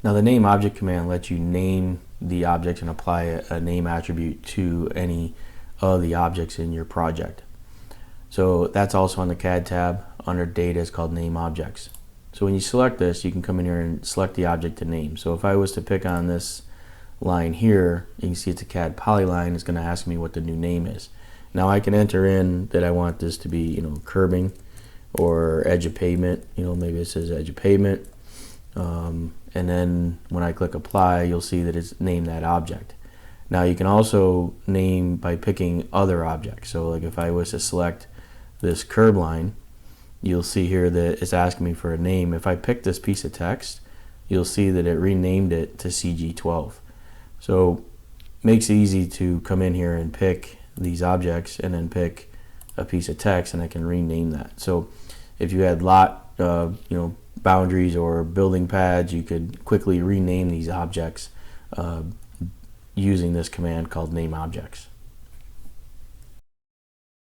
Now the name object command lets you name the objects and apply a name attribute to any of the objects in your project. So that's also on the CAD tab under data. It's called name objects. So when you select this, you can come in here and select the object to name. So if I was to pick on this line here, you can see it's a CAD polyline. It's going to ask me what the new name is. Now I can enter in that I want this to be, curbing or edge of pavement. Maybe it says edge of pavement. And then when I click apply, you'll see that it's named that object. Now you can also name by picking other objects. So like if I was to select this curb line, you'll see here that it's asking me for a name. If I pick this piece of text, you'll see that it renamed it to CG12. So it makes it easy to come in here and pick these objects and then pick a piece of text, and I can rename that. So if you had lot boundaries or building pads, you could quickly rename these objects using this command called name objects.